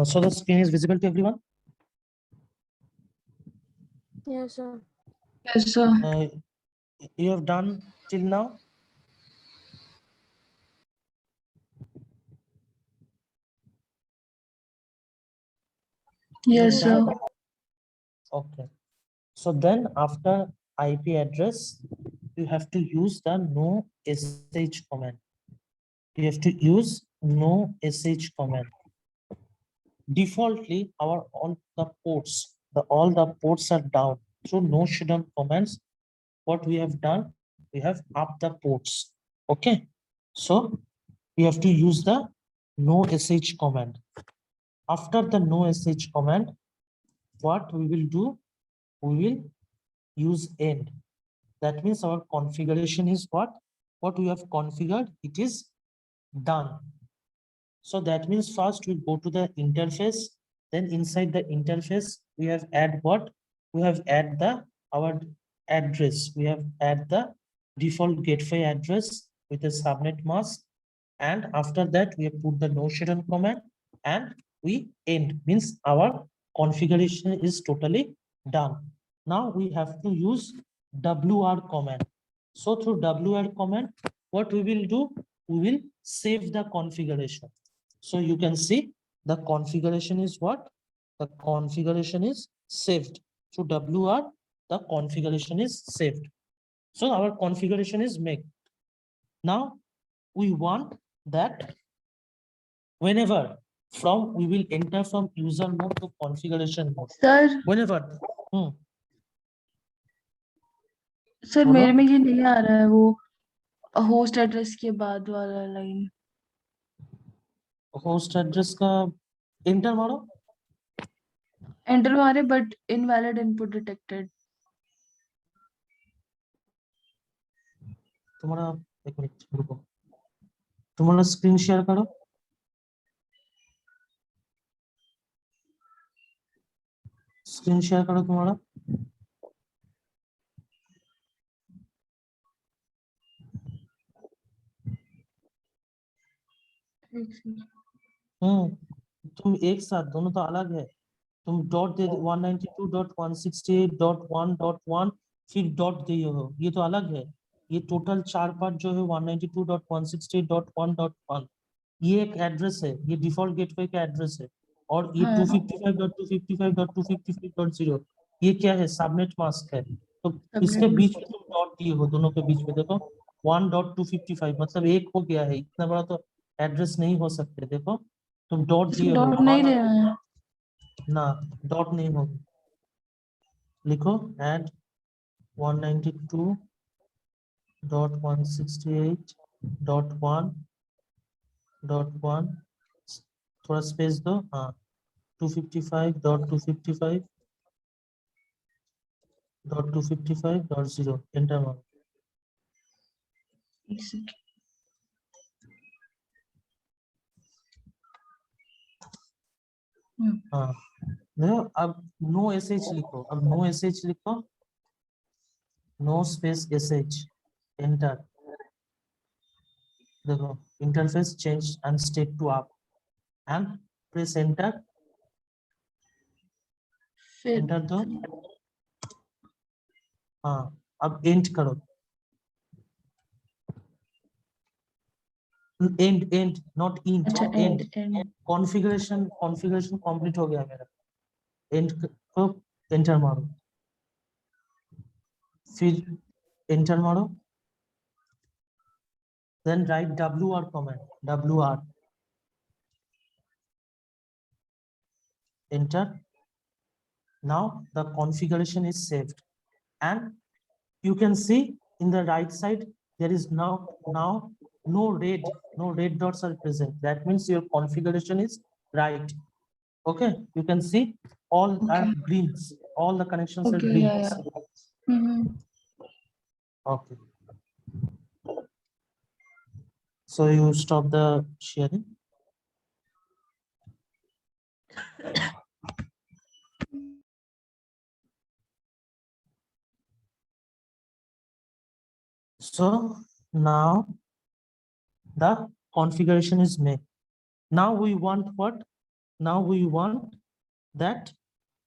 So the screen is visible to everyone. Yes, sir. Yes, sir. You have done till now. Yes, sir. Okay. So then after IP address, you have to use the no sh command. You have to use no sh command. Defaultly, all the ports are down. Through no shutdown commands, what we have done, we have up the ports. Okay. So we have to use the no sh command. After the no sh command, what we will do, we will use end. That means our configuration is what we have configured, it is done. So that means first we go to the interface, then inside the interface we have add what? We have add our address. We have add the default gateway address with a subnet mask, and after that we have put the no shutdown command and we end, means our configuration is totally done. Now we have to use WR command. So through WR command, what we will do, we will save the configuration. So you can see the configuration is what? The configuration is saved. Through WR, the configuration is saved. So our configuration is made. Now we want that whenever we will enter from user mode to configuration mode. Sir Whenever. Sir बोलो। मेरे में ये नहीं आ रहा है वो host address के बाद वाला लाइन होस्ट एड्रेस का एंटर मारो। एंटर मारे बट इनवैलिड इनपुट डिटेक्टेड तुम्हारा एक मिनट रुको, तुम्हारा स्क्रीन शेयर करो। स्क्रीन शेयर करो तुम्हारा। तुम एक साथ, दोनों तो अलग है। तुम डॉट दे 192.168.1.1 फिर डॉट दिए हो, ये तो अलग है। ये टोटल 4 पार्ट जो है 192.168.1.1, ये एक एड्रेस है, ये डिफॉल्ट गेटवे का एड्रेस है। और ये 255.255.255.0 ये क्या है? सबनेट मास्क है। तो इसके बीच में तुम डॉट दिए हो, दोनों के बीच में देखो 1.255, मतलब एक हो गया है। इतना बड़ा तो एड्रेस नहीं हो सकते। देखो तुम डॉट दिए हो, डॉट नहीं देना है ना डॉट नहीं हो। लिखो एट 192.168.1.1 थोड़ा स्पेस दो। हाँ 255.255.255.0 एंटर मारो। हाँ देखो अब नो एसएच लिखो, अब नो एसएच लिखो, नो स्पेस एसएच एंटर। देखो interface change and state to up and press enter. Enter दो। हाँ अब एंड करो। एंड एंड नॉट इंट, अच्छा एंड। एंड कॉन्फ़िगरेशन कंप्लीट हो गया मेरा। एंड को एंटर मारो, फिर एंटर मारो, then write WR command, WR, enter. Now the configuration is saved, and you can see in the right side there is now no red dots are present. That means your configuration is right. Okay, you can see all are Okay. greens, all the connections are Okay, yeah, greens. yeah. Mm-hmm. Okay, so you stop the sharing. So now the configuration is made. Now we want what? Now we want that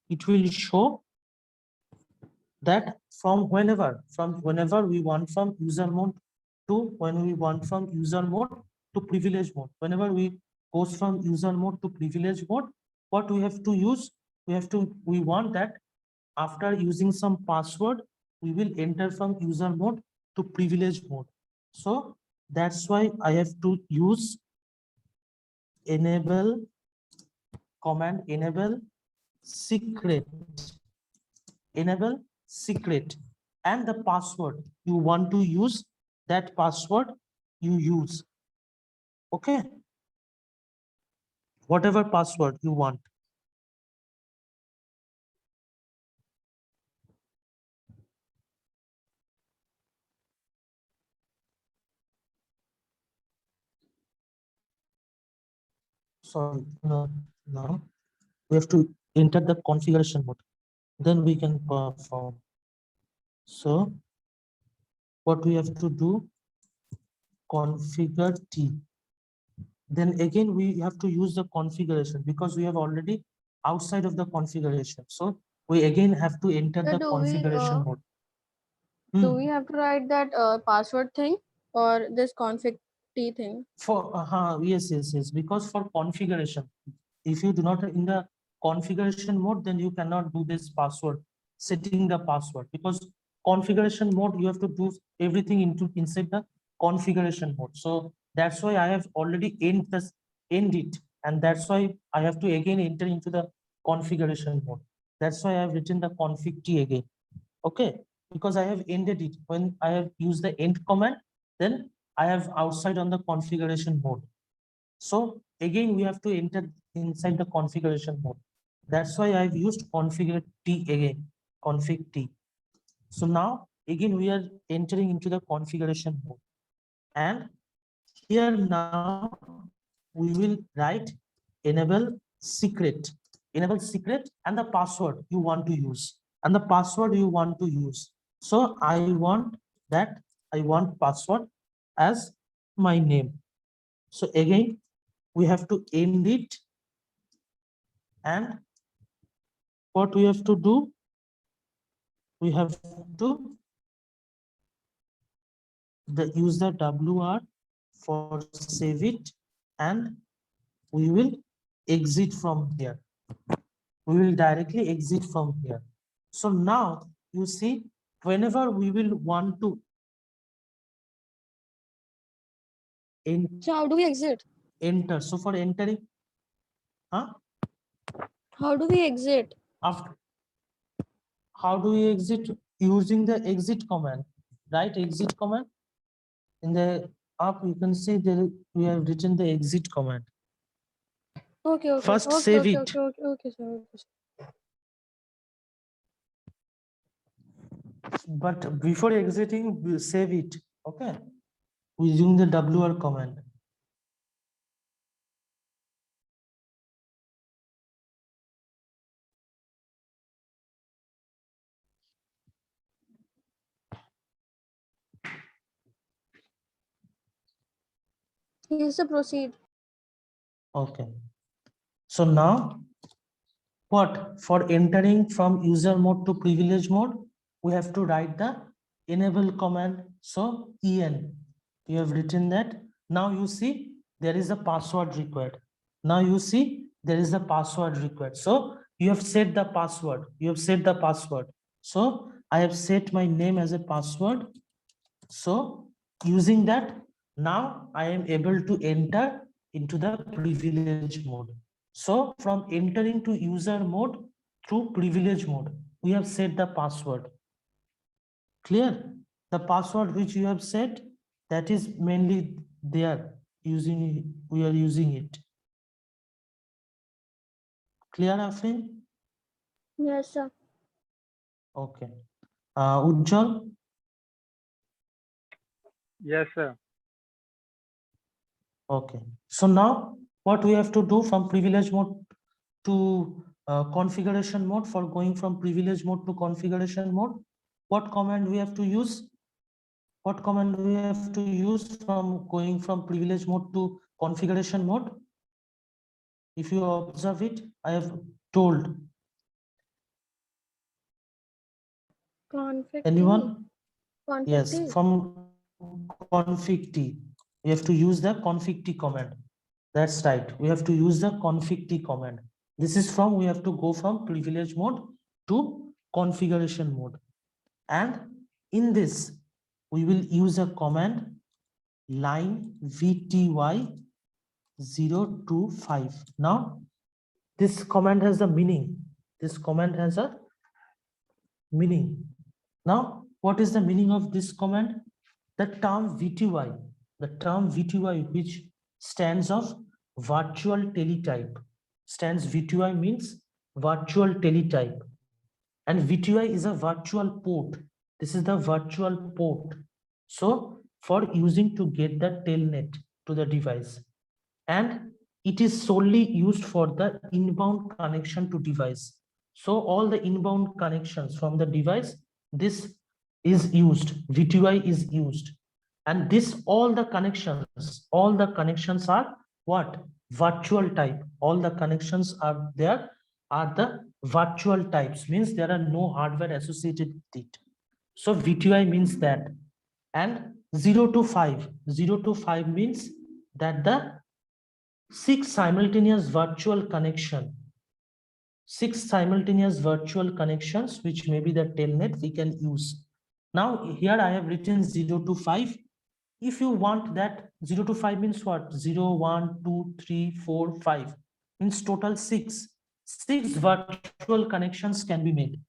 it will show that from whenever we want from user mode to when we want from user mode to privilege mode. Whenever we goes from user mode to privilege mode, what we have to use? We want that after using some password, we will enter from user mode to privilege mode. So that's why I have to use enable command enable secret and the password you want to use, that password you use. Okay, whatever password you want. Sorry, no, now we have to enter the configuration mode, then we can perform. So what we have to do, configure T. Then again we have to use the configuration because we have already outside of the configuration. So we again have to enter So the configuration mode. do we have to write that password thing or this config t thing? For yes, because for configuration, if you do not in the configuration mode, then you cannot do this password, setting the password, because configuration mode you have to do everything inside the configuration mode. So that's why I have already end it, and that's why I have to again enter into the configuration mode. That's why I have written the config t again. Okay, because I have ended it when I have used the end command, then I have outside on the configuration mode. So again, we have to enter inside the configuration mode. That's why I've used configure T again, config T. So now again, we are entering into the configuration mode. And here now we will write enable secret and the password you want to use So I want password as my name. So again, we have to end it, and what we have to do, we have to use the WR for save it, and we will exit from here. We will directly exit from here. So now you see, whenever we will want to So how do we exit? enter, so for entering, How do we exit? after, how do we exit? Using the exit command, right? Exit command. In the app, you can see there we have written the exit command. Okay. First Okay, save okay, it. okay, sir. But before exiting, we save it. Okay, using the WR command. Yes, sir, proceed. Okay, so now what, for entering from user mode to privilege mode, we have to write the enable command. So en, you have written that. Now you see there is a password required. Now you see there is a password required. So you have set the password. So I have set my name as a password. So using that, now I am able to enter into the privilege mode. So from entering to user mode through privilege mode, we have set the password. Clear? The password which you have set, that is mainly there we are using it. Clear, Afrin? Yes, sir. Okay. Ujjwal? Yes, sir. Okay. So now what we have to do from privilege mode to configuration mode, for going from privilege mode to configuration mode, what command we have to use? What command we have to use from going from privilege mode to configuration mode? If you observe it, I have told. Config T. Anyone? Config Yes, T. from config T. We have to use the config T command. That's right. We have to use the config T command. This is from, we have to go from privilege mode to configuration mode. And in this, we will use a command line VTY 025. Now, this command has a meaning. This command has a meaning. Now, what is the meaning of this command? The term VTY, which stands of virtual teletype, VTY means virtual teletype, and VTY is a virtual port. This is the virtual port. So for using to get the telnet to the device, and it is solely used for the inbound connection to device. So all the inbound connections from the device, this is used, VTY is used. And this, all the connections are what? Virtual type. All the connections are there are the virtual types, means there are no hardware associated with it. So VTY means that. And 0 to 5 means that the six simultaneous virtual connections, which may be the telnet we can use. Now here I have written 0 to 5. If you want that, 0 to 5 means what? 0, 1, 2, 3, 4, 5 means total 6. 6 virtual connections can be made.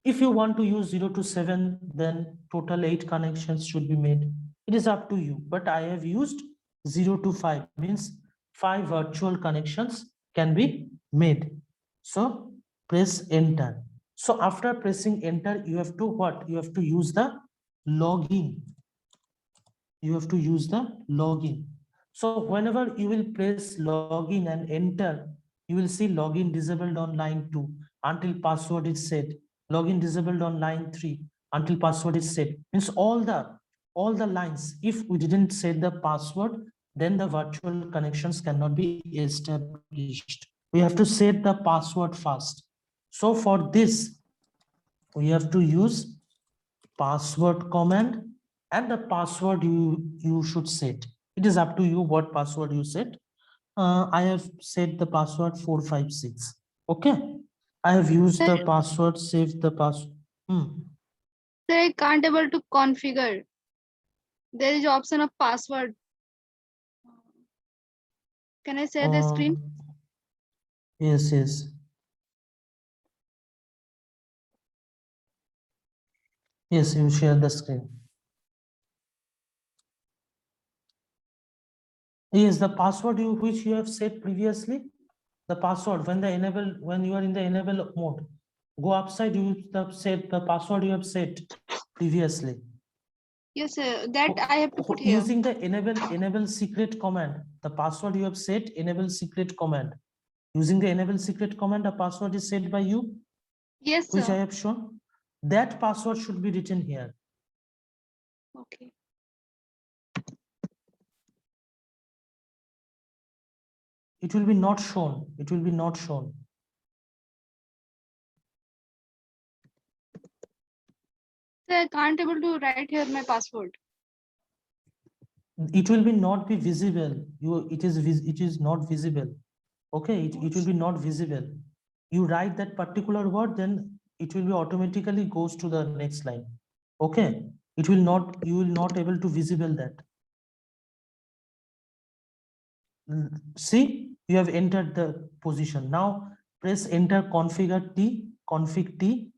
If you want to use 0 to 7, then total 8 connections should be made. It is up to you, but I have used 0 to 5 means 5 virtual connections can be made. So press enter. So after pressing enter, you have to what? You have to use the login. You have to use the login. So whenever you will press login and enter, you will see login disabled on line 2 until password is set. Login disabled on line 3 until password is set. Means all the lines, if we didn't set the password, then the virtual connections cannot be established. We have to set the password first. So for this, we have to use password command, and the password you should set. It is up to you what password you set. I have set the password 456. Okay, I have used the password, saved the password. Sir, I can't able to configure. There is option of password. Can I share the screen? Yes, you share the screen. Yes, the password which you have set previously, the password when you are in the enable mode, go upside, you have set the password you have set previously. Yes, sir. That I have to put here. Using the enable secret command, the password you have set, enable secret command. Using the enable secret command, the password is set by you, Yes, which I sir. have shown. That password should be written here. Okay. It will be not shown. It will be not shown. Sir, I can't able to write here my password. It will be not be visible. It is not visible. Okay, it will be not visible. You write that particular word, then it will be automatically goes to the next line. Okay, it will not, you will not able to visible that. See, you have entered the position. Now press enter, config T, CONFIG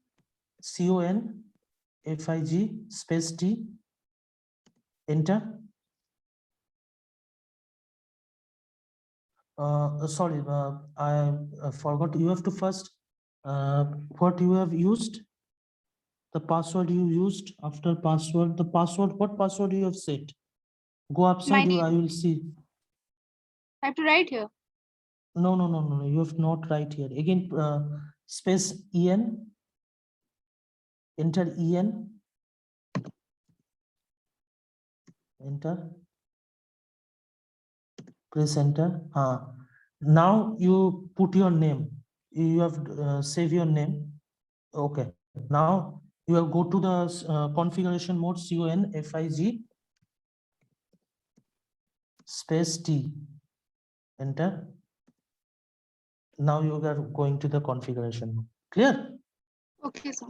space T, enter. Sorry, I forgot. You have to first, what you have used, the password you used after password, the password, what password you have set? Go upside, My I name. will see. I have to write here. No, no, no, no, no, you have not right here. Again, space EN, enter EN, enter, press enter. Now you put your name. You have save your name. Okay. Now you have go to the configuration mode, CONFIG space T. Enter. Now you are going to the configuration mode. Clear? Okay, sir.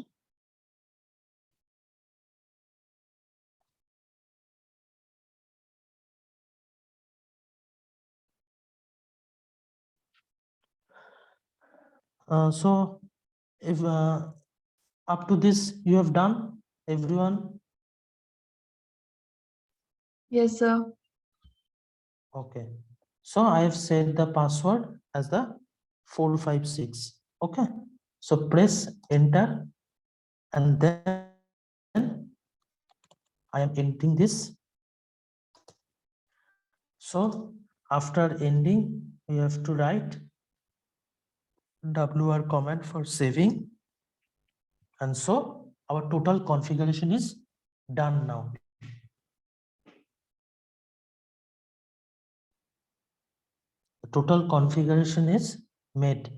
So if up to this you have done, everyone. Yes, sir. Okay. So I have set the password as the 456. Okay. So press enter and then I am ending this. So after ending, we have to write WR command for saving. And so our total configuration is done now. The total configuration is made.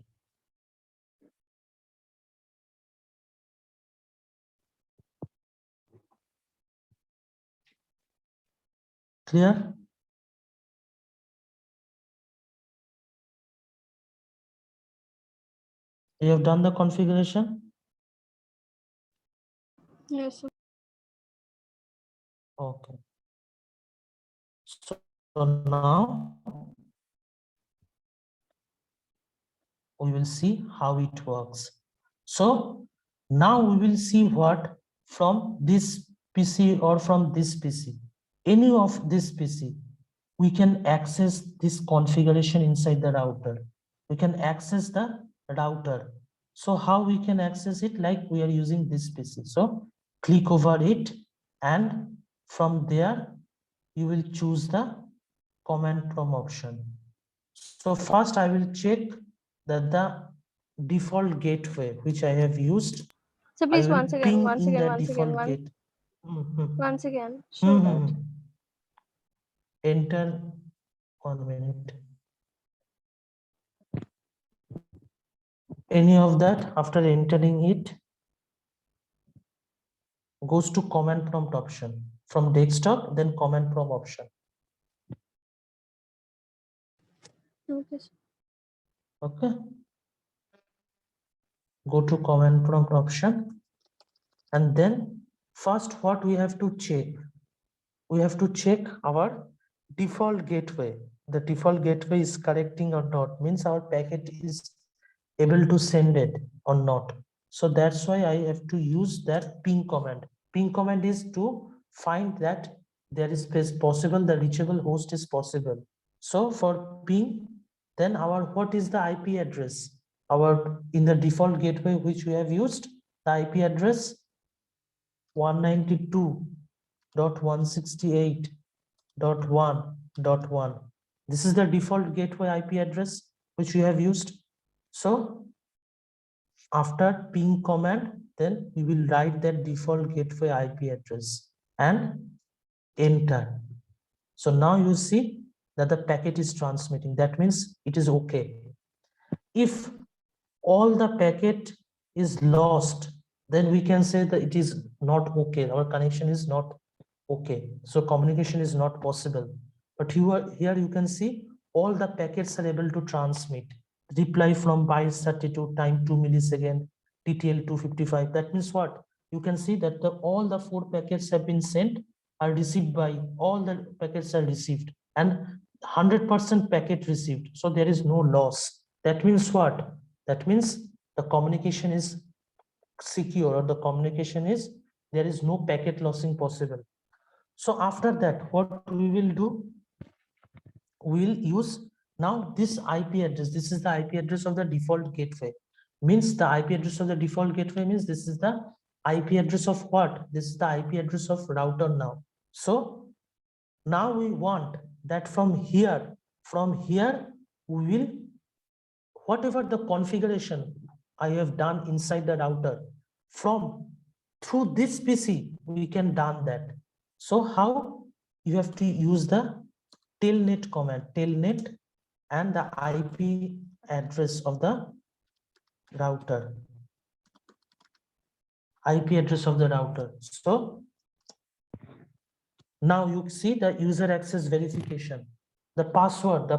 Clear? You have done the configuration? Yes, sir. Okay. So now we will see how it works. So now we will see what from this PC or from this PC, any of this PC, we can access this configuration inside the router. We can access the router. So how we can access it? Like we are using this PC. So click over it and from there you will choose the command prompt option. So first I will check that the default gateway which I have used, So I please will once again, ping once in again, the once again, default gate. once again, show that. Enter, 1 minute. Any of that, after entering it, goes to command prompt option. From desktop, then command prompt option. Okay, sir. Okay. Go to command prompt option. And then first what we have to check? We have to check our default gateway. The default gateway is correcting or not, means our packet is able to send it or not. So that's why I have to use that ping command. Ping command is to find that there is possible, the reachable host is possible. So for ping, then our what is the IP address? Our in the default gateway which we have used, the IP address 192.168.1.1. This is the default gateway IP address which we have used. So after ping command, then we will write that default gateway IP address and enter. So now you see that the packet is transmitting. That means it is okay. If all the packet is lost, then we can say that it is not okay. Our connection is not okay. So communication is not possible. But here you can see all the packets are able to transmit. Reply from bytes 32, time 2 millisecond, TTL 255. That means what? You can see that all the 4 packets have been sent, are received by all the packets are received and 100% packet received. So there is no loss. That means what? That means the communication is secure, or the communication is, there is no packet lossing possible. So after that, what we will do, we will use Now this IP address, this is the IP address of the default gateway. Means the IP address of the default gateway means this is the IP address of what? This is the IP address of router now. So now we want that from here we will, whatever the configuration I have done inside the router, from through this PC, we can done that. So how? You have to use the telnet command, telnet and the IP address of the router, IP address of the router. So now you see the user access verification, the password,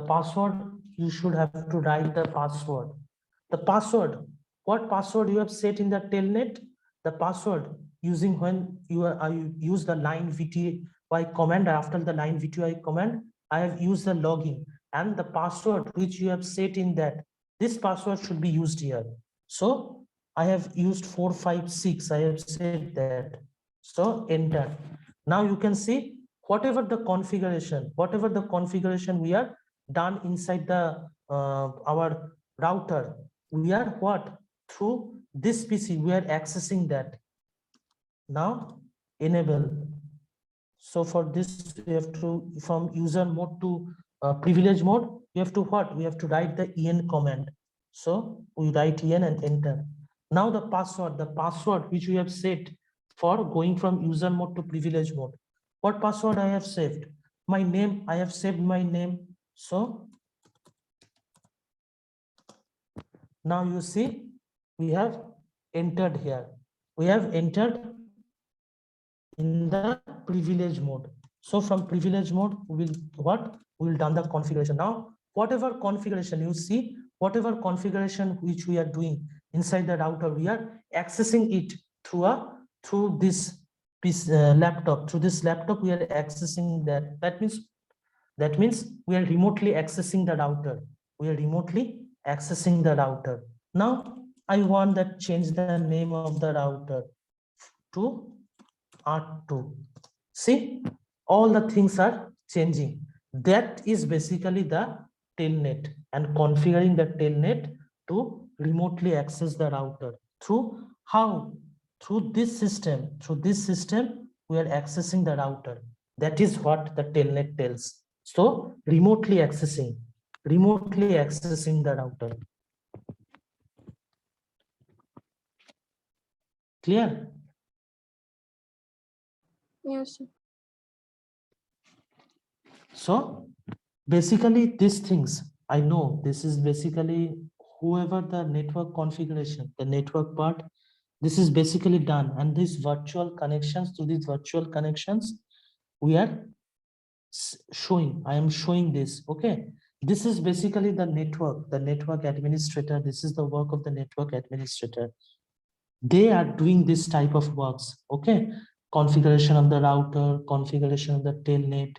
you should have to write the password. The password, what password you have set in the telnet? The password using when you use the line VTY command. After the line VTY command, I have used the login, and the password which you have set in that, this password should be used here. So I have used 456, I have said that. So enter. Now you can see whatever the configuration we are done inside the our router, we are what? Through this PC, we are accessing that. Now enable. So for this, we have to, from user mode to privilege mode, we have to what? We have to write the en command. So we write en and enter. Now the password which we have set for going from user mode to privilege mode. What password I have saved? My name, I have saved my name. So now you see, we have entered here. We have entered in the privilege mode. So from privilege mode, we will what? We will done the configuration. Now, whatever configuration you see, whatever configuration which we are doing inside the router, we are accessing it through this laptop. Through this laptop, we are accessing that. That means we are remotely accessing the router. We are remotely accessing the router. Now I want that change the name of the router to R2. See, all the things are changing. That is basically the telnet, and configuring the telnet to remotely access the router. Through how? Through this system. Through this system, we are accessing the router. That is what the telnet tells. So remotely accessing the router. Clear? Yes, sir. So basically these things, I know this is basically whoever the network configuration, the network part, this is basically done. And these virtual connections, to these virtual connections, we are showing, I am showing this. Okay, this is basically the network administrator. This is the work of the network administrator. They are doing this type of works. Okay, configuration of the router, configuration of the telnet,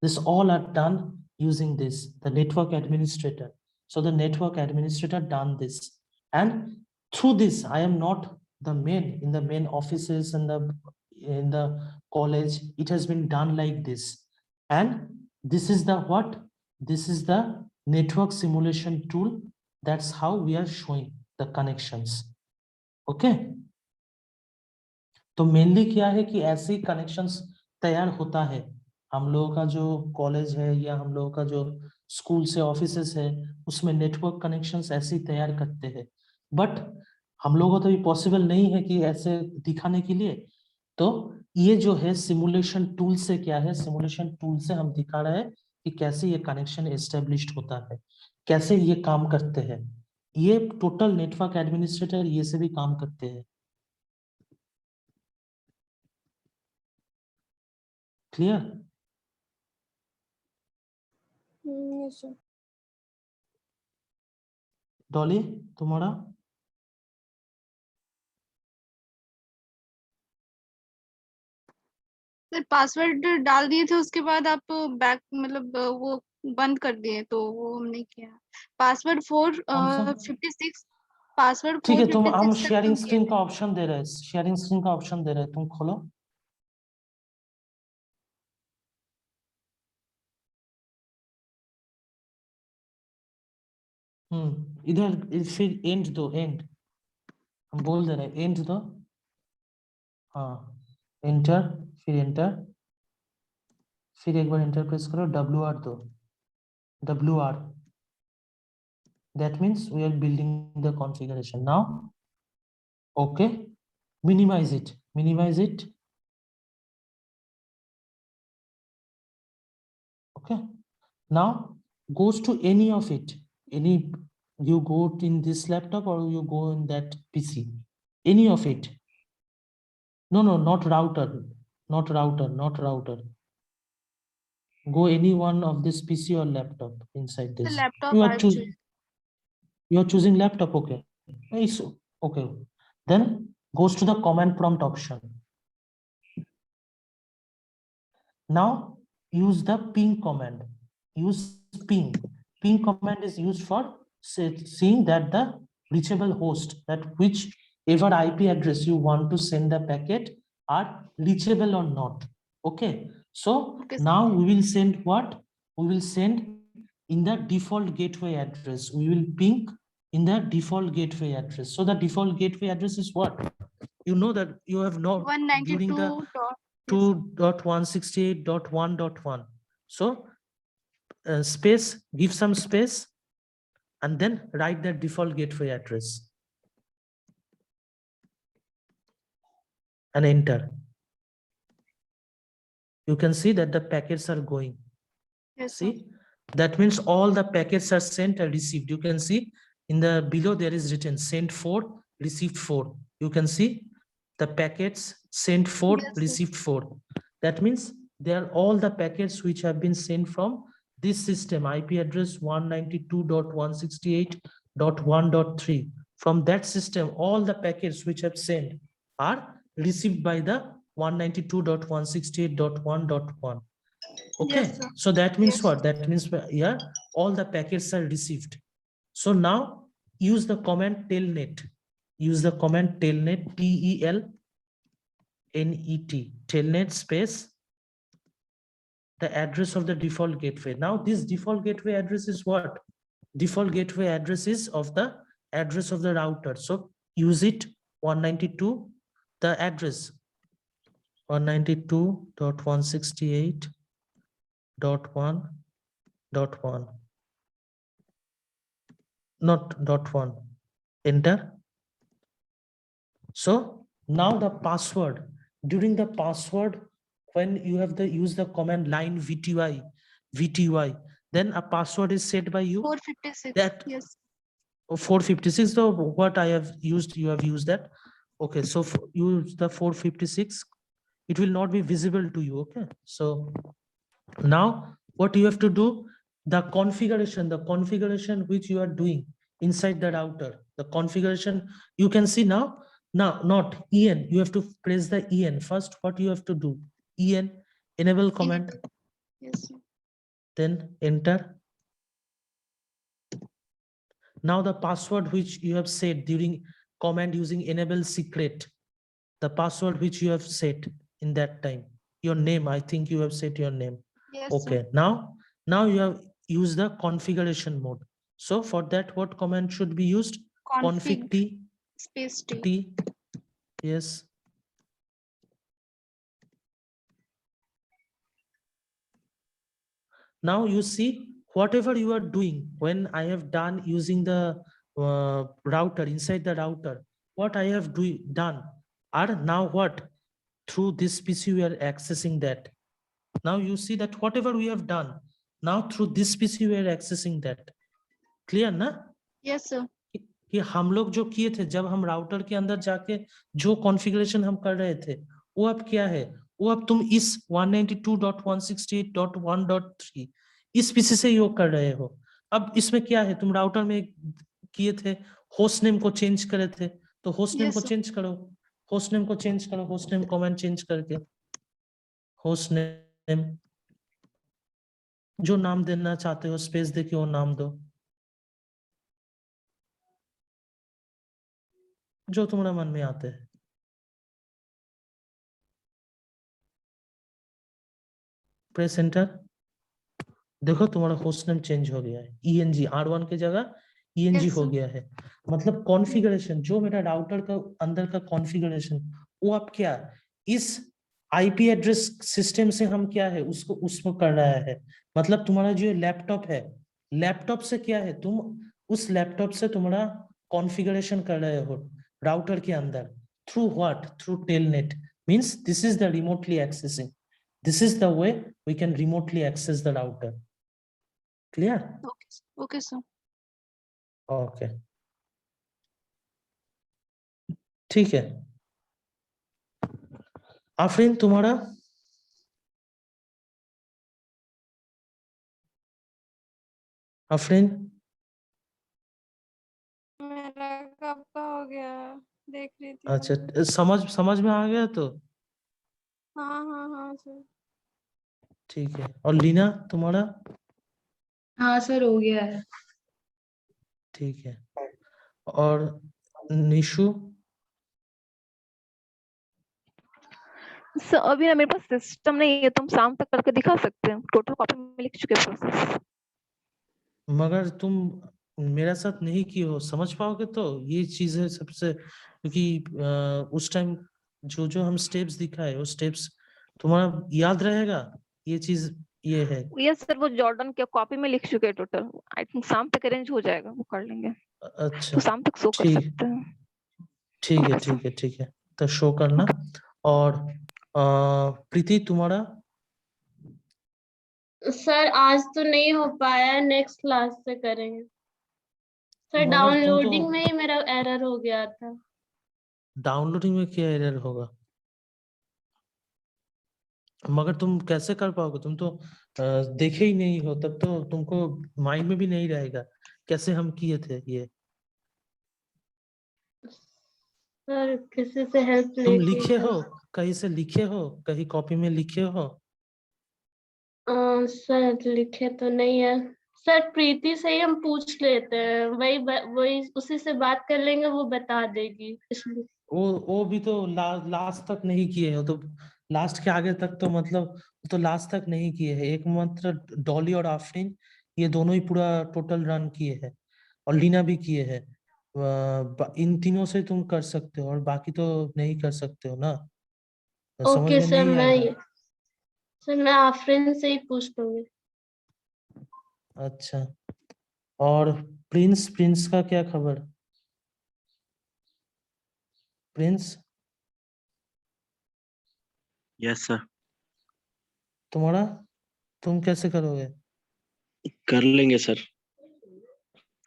this all are done using this, the network administrator. So the network administrator done this, and through this, I am not the main, in the main offices and in the college, it has been done like this. And this is the what? This is the network simulation tool. That's how we are showing the connections. Okay, तो mainly क्या है कि ऐसे ही connections तैयार होता है। हम लोगों का जो कॉलेज है या हम लोगों का जो स्कूल से ऑफिसेस है, उसमें नेटवर्क कनेक्शंस ऐसे ही तैयार करते हैं। बट हम लोगों को तो ये पॉसिबल नहीं है कि ऐसे दिखाने के लिए। तो ये जो है सिमुलेशन टूल से क्या है, सिमुलेशन टूल से हम दिखा रहे हैं कि कैसे ये कनेक्शन एस्टेब्लिश्ड होता है, कैसे ये काम करते हैं। ये टोटल नेटवर्क एडमिनिस्ट्रेटर ये से भी काम करते हैं। क्लियर? Yes, sir. डॉली तुम्हारा? सर पासवर्ड डाल दिए थे, उसके बाद आप बैक मतलब वो बंद कर दिए, तो वो हमने किया। पासवर्ड 456, पासवर्ड ठीक है, तुम हम 456 तक शेयरिंग हम किए स्क्रीन थे। का ऑप्शन दे रहे हैं, शेयरिंग स्क्रीन का ऑप्शन दे रहे हैं, तुम खोलो। इधर फिर एंड दो, एंड हम बोल दे रहे हैं, एंड दो, हाँ एंटर, फिर एंटर, फिर एक बार एंटर प्रेस करो, WR दो, WR, that means we are building the configuration now. Okay, minimize it, minimize it. Okay, now goes to any of it, any, you go in this laptop or you go in that PC, any of it. No, not router, not router, not router. Go any one of this PC or laptop inside The this. laptop You are I've choosing, chosen. you are choosing laptop. Okay, nice. Okay, then goes to the command prompt option. Now use the ping command. Use ping. Ping command is used for seeing that the reachable host, that whichever IP address you want to send the packet are reachable or not. Okay, so Okay, sir. now we will send what? We will send in the default gateway address. We will ping in the default gateway address. So the default gateway address is what? You know that you have known during the 192 dot. Yes, sir. 2.168.1.1. So space, give some space, and then write the default gateway address and enter. You can see that the packets are going. Yes, sir. See, that means all the packets are sent and received. You can see in the below there is written sent 4, received 4. You can see the packets sent 4, Yes, sir. received 4. That means they are all the packets which have been sent from this system, IP address 192.168.1.3. From that system, all the packets which have sent are received by the 192.168.1.1. Okay, Yes, sir. so that means Yes. what? That means yeah, all the packets are received. So now use the command telnet. Use the command telnet, TELNET, telnet space the address of the default gateway. Now this default gateway address is what? Default gateway address is of the address of the router. So use it 192, the address 192.168.1.1, not dot one, enter. So now the password, during the password, when you have the use the command line VTY, then a password is set by you. 456. That Yes. 456, so what I have used, you have used that. Okay, so use the 456, it will not be visible to you. Okay, so now what you have to do, the configuration which you are doing inside the router, the configuration you can see now. Now not en, you have to press the en first. What you have to do, en, enable command, Yes, sir. then enter. Now the password which you have set during command using enable secret, the password which you have set in that time, your name, I think you have set your name. Yes, Okay, sir. now you have used the configuration mode. So for that, what command should be used? Config T, Space T. T, yes. Now you see whatever you are doing, when I have done using the router, inside the router, what I have done are now what? Through this PC we are accessing that. Now you see that whatever we have done, now through this PC we are accessing that. Clear ना? Yes, sir. कि हम लोग जो किए थे जब हम router के अंदर जाके जो कॉन्फ़िगरेशन हम कर रहे थे, वो अब क्या है? वो अब तुम इस 192.168.1.3 इस पीसी से योग कर रहे हो. अब इसमें क्या है? तुम राउटर में किए थे, होस्ट नेम को चेंज करे थे, तो होस्ट नेम Yes, को sir. चेंज करो, होस्ट नेम को चेंज करो, होस्ट नेम कमेंट चेंज करके, होस्ट नेम जो नाम देना चाहते हो, स्पेस देके वो नाम दो, जो तुम्हारा मन में आते हैं. Press enter. देखो तुम्हारा होस्ट नेम चेंज हो गया है, ENG R1 की जगह ENG Yes, हो sir. गया है, मतलब कॉन्फ़िगरेशन जो मेरा राउटर का अंदर का कॉन्फ़िगरेशन वो अब क्या इस IP एड्रेस सिस्टम से हम क्या है उसको उसको कर रहा है, मतलब तुम्हारा जो लैपटॉप है, लैपटॉप से क्या है तुम उस लैपटॉप से तुम्हारा कॉन्फ़िगरेशन कर रहे हो राउटर के अंदर through what through telnet, means this is the remotely accessing, this is the way we can remotely access the router. Clear? Okay, sir. Okay, sir. Okay. ठीक है आफरीन तुम्हारा आफरीन मेरा कब का हो गया, देख रही थी। अच्छा समझ में आ गया तो हाँ हाँ हाँ सर। ठीक है और लीना तुम्हारा हाँ सर हो गया है। ठीक है और निशु सर अभी ना मेरे पास सिस्टम नहीं है, तुम शाम तक करके दिखा सकते हो, टोटल कॉपी में लिख चुके प्रोसेस। मगर तुम मेरे साथ नहीं की हो समझ पाओगे तो ये चीज है सबसे क्योंकि उस टाइम जो जो हम स्टेप्स दिखाए वो स्टेप्स तुम्हारा याद रहेगा ये चीज ये है यस सर, वो जॉर्डन के कॉपी में लिख चुके हैं टोटल। आई थिंक शाम तक अरेंज हो जाएगा, वो कर लेंगे अच्छा तो शाम तक शो कर ठीक सकते हैं। ठीक है Okay, sir. ठीक है ठीक है तो शो करना और प्रीति तुम्हारा सर आज तो नहीं हो पाया, नेक्स्ट क्लास से करेंगे सर। मगर तुम डाउनलोडिंग तो में ही मेरा एरर हो गया था। डाउनलोडिंग में क्या एरर होगा मगर तुम कैसे कर पाओगे तुम तो देखे ही नहीं हो तब तो तुमको माइंड में भी नहीं रहेगा कैसे हम किए थे ये सर किसी से हेल्प तुम लेके लिखे हो कहीं से लिखे हो कहीं कॉपी में लिखे हो सर लिखे तो नहीं है सर। प्रीति से ही हम पूछ लेते हैं, वही उसी से बात कर लेंगे, वो बता देगी इसलिए। वो भी तो लास्ट तक नहीं किए हो तो लास्ट के आगे तक तो मतलब तो लास्ट तक नहीं किए हैं एक मात्र डॉली और आफरीन ये दोनों ही पूरा टोटल रन किए हैं और लीना भी किए हैं इन तीनों से तुम कर सकते हो और बाकी तो नहीं कर सकते हो ना तो समझ ओके में सर, नहीं आएगा मैं आफरीन से ही पूछ लूंगी। अच्छा और प्रिंस प्रिंस का क्या खबर प्रिंस यस सर तुम्हारा तुम कैसे करोगे कर लेंगे सर।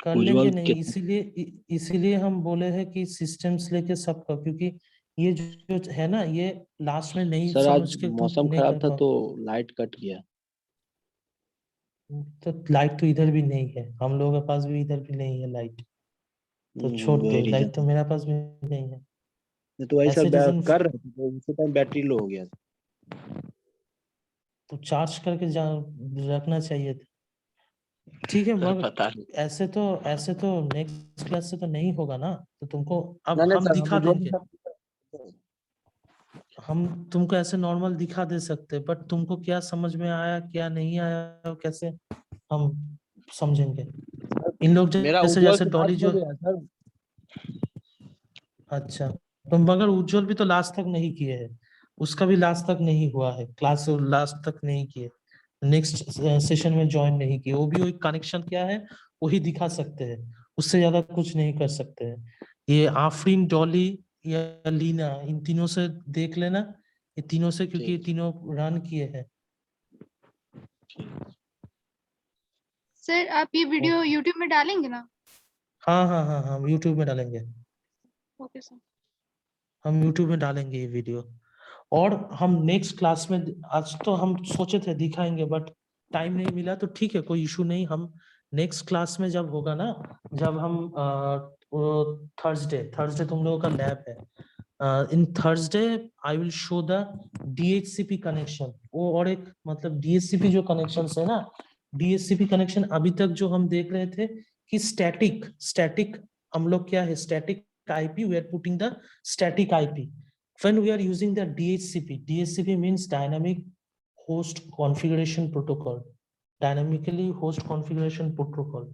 कर उज्जवल लेंगे नहीं इसीलिए हम बोले हैं कि सिस्टम्स लेके सबका क्योंकि ये जो है ना ये लास्ट में नहीं सर आज समझ के तुम मौसम नहीं खराब कर था पाओ तो लाइट कट गया। तो लाइट तो इधर भी नहीं है हम लोगों के पास भी इधर भी नहीं है लाइट तो छोड़ वही दो लाइट रीजन तो था। मेरा पास भी नहीं है मैं तो वही ऐसे सब रीजन कर रहे थे तो उसी टाइम बैटरी लो हो गया था। तो चार्ज करके रखना चाहिए था ठीक है सर मगर पता नहीं। ऐसे तो नेक्स्ट क्लास से तो नहीं होगा ना तो तुमको अब नहीं हम सर हम दिखा उज्जवल के देंगे साथ हम तुमको ऐसे नॉर्मल दिखा दे सकते हैं बट तुमको क्या समझ में आया क्या नहीं आया कैसे हम समझेंगे इन लोग मेरा जैसे उज्जवल जैसे से बात डॉली हो जो गया सर। अच्छा तो मगर उज्जवल भी तो लास्ट तक नहीं किए हैं उसका भी लास्ट तक नहीं हुआ है क्लास लास्ट तक नहीं किए नेक्स्ट सेशन में ज्वाइन नहीं किए वो भी वही कनेक्शन क्या है वही दिखा सकते हैं उससे ज्यादा कुछ नहीं कर सकते हैं ये आफरीन डॉली या लीना इन तीनों से देख लेना ये तीनों से क्योंकि ये ठीक तीनों रन किए हैं सर आप ये वीडियो यूट्यूब में डालेंगे ना? हाँ हाँ हाँ हाँ यूट्यूब में डालेंगे ओके सर। हम यूट्यूब में डालेंगे ये वीडियो और हम नेक्स्ट क्लास में आज तो हम सोचे थे दिखाएंगे बट टाइम नहीं मिला तो ठीक है कोई इशू नहीं हम नेक्स्ट क्लास में जब होगा ना जब हम थर्सडे तुम लोगों का लैब है in Thursday I will show the DHCP connection वो और एक मतलब DHCP जो कनेक्शन है ना DHCP कनेक्शन अभी तक जो हम देख रहे थे कि स्टैटिक हम लोग क्या है static IP we are putting the static IP when we are using the DHCP means dynamic host configuration protocol dynamically host configuration protocol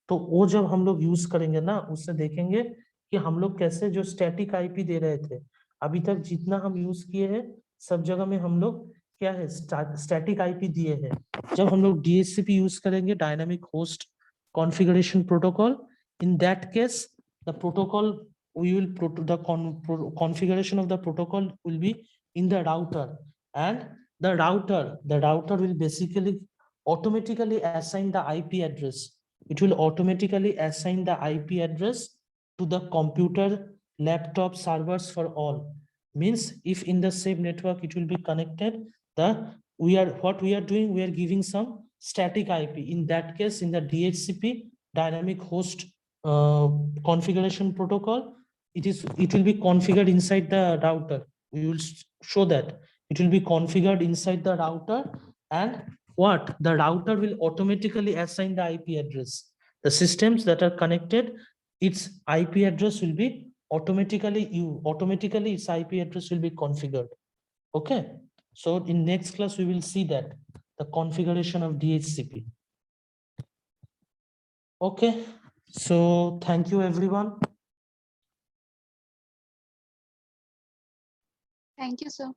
तो वो जब हम लोग यूज करेंगे ना, उससे देखेंगे कि हम लोग कैसे जो स्टैटिक आईपी दे रहे थे अभी तक जितना हम यूज किए हैं सब जगह में हम लोग क्या है स्टैटिक आईपी दिए हैं। जब हम लोग DHCP यूज करेंगे, dynamic host configuration protocol, in that case the protocol we will configuration of the protocol will be in the router, and the router will basically automatically assign the IP address. It will automatically assign the IP address to the computer, laptop, servers for all. Means if in the same network it will be connected, what we are doing, we are giving some static IP. In that case, in the DHCP dynamic host configuration protocol, it will be configured inside the router. We will show that it will be configured inside the router, and what the router will automatically assign the IP address. The systems that are connected, its IP address will be automatically its IP address will be configured. Okay, so in next class we will see that the configuration of DHCP. Okay, so thank you everyone. Thank you, sir.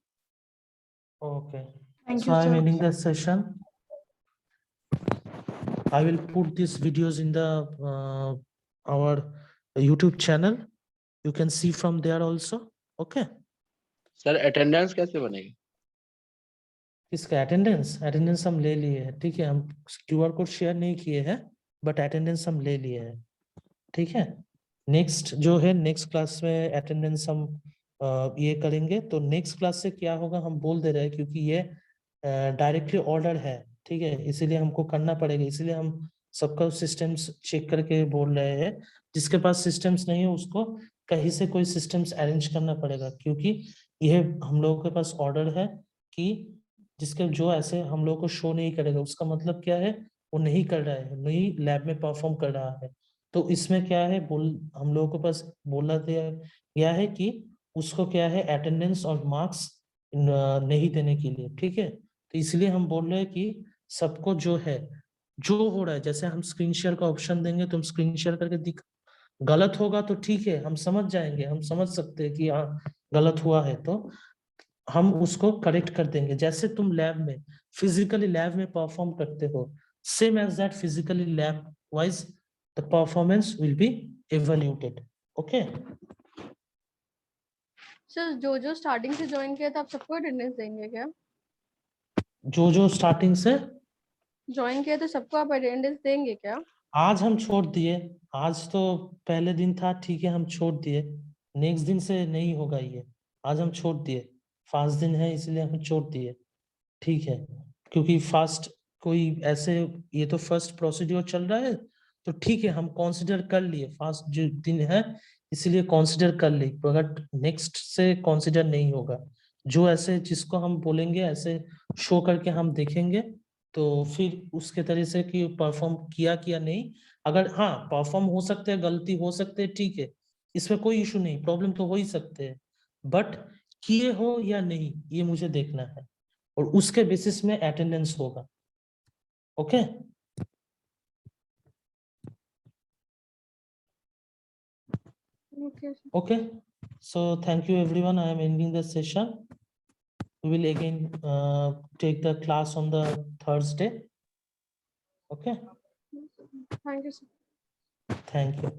Okay, Thank so you, I'm sir. ending the session. I will put these videos in the our YouTube channel. You can see from there also. Okay, sir attendance कैसे बनेगी? इसका attendance हम ले लिए हैं, ठीक है। हम QR कोड शेयर नहीं किए हैं, बट अटेंडेंस हम ले लिए हैं, ठीक है। नेक्स्ट जो है नेक्स्ट क्लास में अटेंडेंस हम ये करेंगे। तो नेक्स्ट क्लास से क्या होगा हम बोल दे रहे हैं, क्योंकि ये डायरेक्टली ऑर्डर है, ठीक है, इसीलिए हमको करना पड़ेगा। इसीलिए हम सबका सिस्टम्स चेक करके बोल रहे हैं। जिसके पास सिस्टम्स नहीं है उसको कहीं से कोई सिस्टम्स अरेंज करना पड़ेगा, क्योंकि यह हम लोगों के पास ऑर्डर है कि जिसके जो ऐसे हम लोगों को शो नहीं करेगा, उसका मतलब क्या है, वो नहीं कर रहा है, नहीं लैब में परफॉर्म कर रहा है। तो इसमें क्या है हम लोगों के पास बोला गया है कि उसको क्या है अटेंडेंस और मार्क्स नहीं देने के लिए, ठीक है। तो इसलिए हम बोल रहे हैं कि सबको जो है जो हो रहा है, जैसे हम स्क्रीन शेयर का ऑप्शन देंगे, तुम स्क्रीन शेयर करके गलत होगा तो ठीक है, हम समझ जाएंगे, हम समझ सकते हैं कि हाँ गलत हुआ है, तो हम उसको करेक्ट कर देंगे। जैसे तुम लैब में फिजिकली लैब में परफॉर्म करते हो, same as that physically lab wise the performance will be evaluated. Okay, sir जो स्टार्टिंग से ज्वाइन किया था आप सबको अटेंडेंस देंगे क्या? जो स्टार्टिंग से ज्वाइन किया तो सबको आप अटेंडेंस देंगे क्या? आज हम छोड़ दिए, आज तो पहले दिन था, ठीक है, हम छोड़ दिए। नेक्स्ट दिन से नहीं होगा ये, आज हम छोड़ दिए, फास्ट दिन है इसलिए हम छोड़ दिए, ठीक है। क्योंकि फास्ट कोई ऐसे, ये तो फर्स्ट प्रोसीड्योर चल रहा है, तो ठीक है हम कंसीडर कर लिए, फास्ट जो दिन है इसलिए कंसीडर कर ली, बट नेक्स्ट से कंसीडर नहीं होगा। जो ऐसे जिसको हम बोलेंगे ऐसे शो करके हम देखेंगे, तो फिर उसके तरह से कि परफॉर्म किया नहीं। अगर हाँ परफॉर्म हो सकते हैं, गलती हो सकते हैं, ठीक है, इसमें कोई इशू नहीं, प्रॉब्लम तो हो ही सकते हैं, बट किए हो या नहीं ये मुझे देखना है, और उसके बेसिस में अटेंडेंस होगा। Okay, Okay. okay, so thank you everyone, I am ending the session. We will again take the class on the Thursday. Okay, Thank you, sir. thank you.